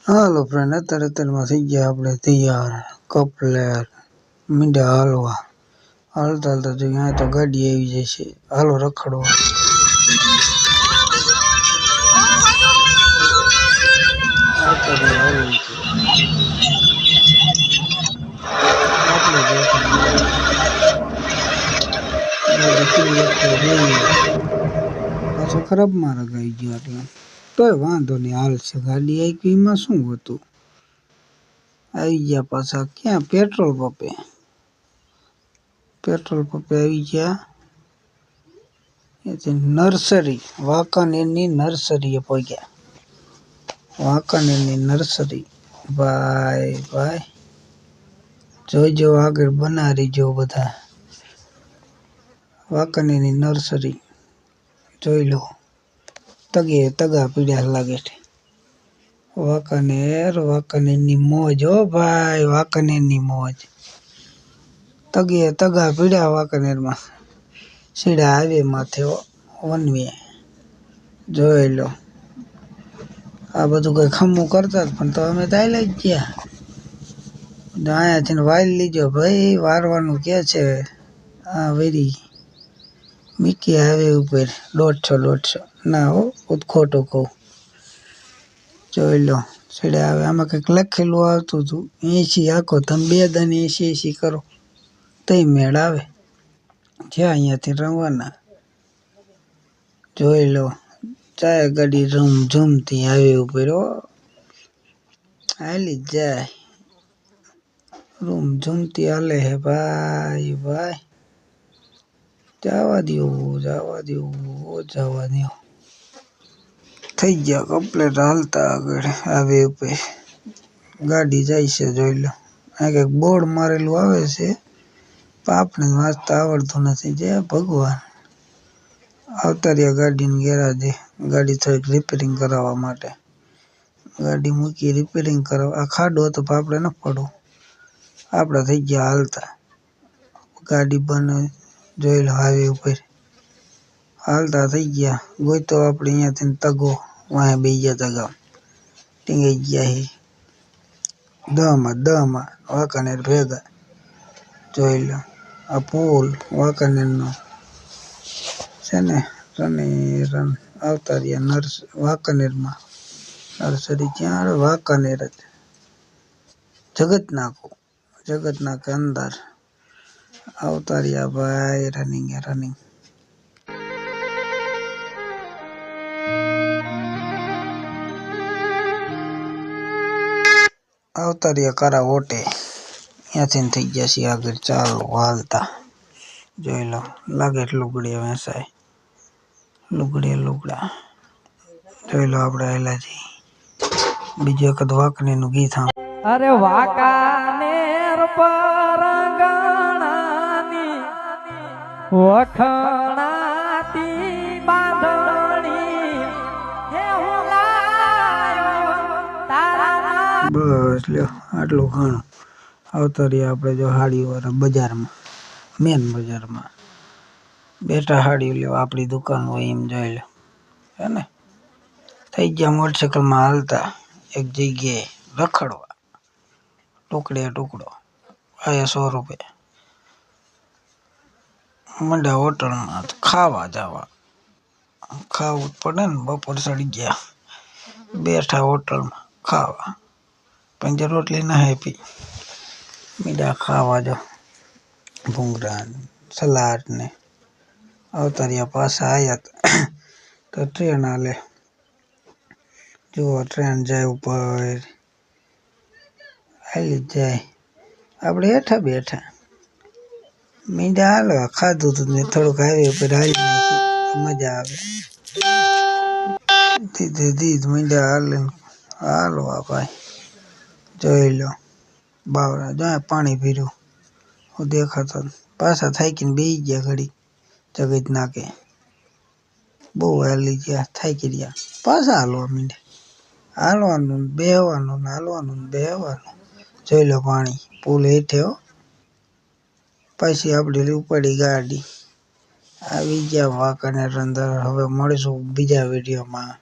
હાલો friend, અત્યારમાં થઈ ગયા આપણે તૈયાર. કપલેટ મીંડા હાલવા હાલતા હાલતા જોઈએ અહીંયા તો ગાડી આવી જાય છે. હાલો રખડવા. પાછો ખરાબ માર્ગ આવી ગયો એટલે તોય વાંધો નહીં, હાલ છે. ગાડી આવી એમાં શું હતું. આવી ગયા પાછા ક્યાં? પેટ્રોલ પંપે આવી ગયા. નર્સરી, વાંકાનેરની નર્સરીએ પહોંચ્યા. વાંકાનેરની નર્સરી ભાઈ જોઈજો, આગળ બનાવી જો બધા. વાંકાનેરની નર્સરી જોઈ લો. તગા પીડ્યા લાગે છે. વાંકાનેરની મોજ હો ભાઈ, વાંકાનેરની મોજ. તગા પીડ્યા વાંકાનેરમાં. સીડા હાઈવે માથે વનવે જોઈ લો. આ બધું કઈ ખમું કરતા પણ તો અમે તો હાલ્યા જ ગયા. અહીંયાથી વાઇલ લીજો ભાઈ, વારવાનું કે છે. આ વેરી મીકી હાઈવે ઉપર 150 ના હો, ખોટું કહું. જોઈ લો સીડા આવે. આમાં કંઈક લખેલું આવતું હતું 80 આખો. તમે 2 દાને 80 કરો તઈ મેળ આવે. જ્યાં અહીંયાથી રવાના જોઈ લો. જાય ગાડી ઝૂમતી હાઈવે ઉપર હાલી જ જાય. ઝૂમતી હાલે હે ભાઈ. જવા દો. થઈ ગયા કમ્પ્લેટ હાલતા આગળ હાઈવે ઉપર. ગાડી જાય છે જોઈ લો. આ કંઈક બોર્ડ મારેલું આવે છે પણ આપણે વાંચતા આવડતું નથી. જય ભગવાન. આવતા રહ્યા ગાડીની ગેરાજે. ગાડી થોડીક રિપેરિંગ કરાવવા માટે ગાડી મૂકી રિપેરિંગ કરાવવા. આ ખાડો હતો પણ આપણે ન પડવું. આપણે થઈ ગયા હાલતા. ગાડી બને જોઈ લો હાઈવે ઉપર હાલતા થઈ ગયા. ગોઈતો આપણે અહીંયાથી તગો વાંહે બે ગયા. તગા ટીંગાઈ ગયા હે દમાં વાંકાનેર ભેગા જોઈ લો. આ પુલ વાંકાનેરનો છે ને. રન આવતા રહ્યા વાંકાનેરમાં નર્સરી. ક્યાં? વાંકાનેર જ જગતનાકે અંદર આવતા રહ્યા ભાઈ. રનિંગ આવતા રહ્યા કારા ઓટે. ત્યાંથી થઈ ગયા છીએ આગળ ચાલો હાલતા. જોઈ લો લાગે લુગડી વેચાય. લુગડા જોઈ લો. આપણે આવેલા છીએ. બીજું એક વાંકાનેરનું ગીત અરે વાંકાનેર પરંગણાની વખણાતી બાંધણી હે હું લાયો તારા. બસ લ્યો આટલું ઘણું. આવતા રહ્યા આપણે જો હાડીવાળા બજારમાં, મેન બજારમાં બેઠા. હાડી લેવા આપણી દુકાન હોય એમ જોઈ લો હે ને. થઈ ગયા મોટરસાઇકલમાં હાલતા એક જગ્યાએ રખડવા. ટુકડો આયા 100 રૂપિયા. મંડા હોટલમાં ખાવા જવા. ખાવું પડે ને, બપોર ચડી ગયા. બેઠા હોટલમાં ખાવા. પંજર રોટલી ના હેપી મીઠા ખાવા જો. ભૂંગળા સલાડ ને. આવતા રહ્યા પાછા આવ્યા તો ટ્રેન હાલે. જુઓ ટ્રેન જાય ઉપર હાલી જાય. આપણે હેઠા બેઠા મીંડા હાલવા. ખાધું હતું ને થોડુંક હાઈવે ઉપર હાલી મજા આવે. ધીરે મીંડા હાલવા ભાઈ. જોઈ લો બાવડા જાય પાણી પીર્યું હું દેખાતો. પાછા થાકીને બેસી ગયા ઘડી જગત નાકે. બહુ હાલી ગયા, થાકી રહ્યા. પાછા હાલવા મીંડે. હાલવાનું બેહવાનું. જોઈ લો પાણી પુલ હેઠે હો. પછી આપણે ઉપાડી ગાડી આવી ગયા વાંકાનેર અંદર. હવે મળીશું બીજા વિડીયોમાં.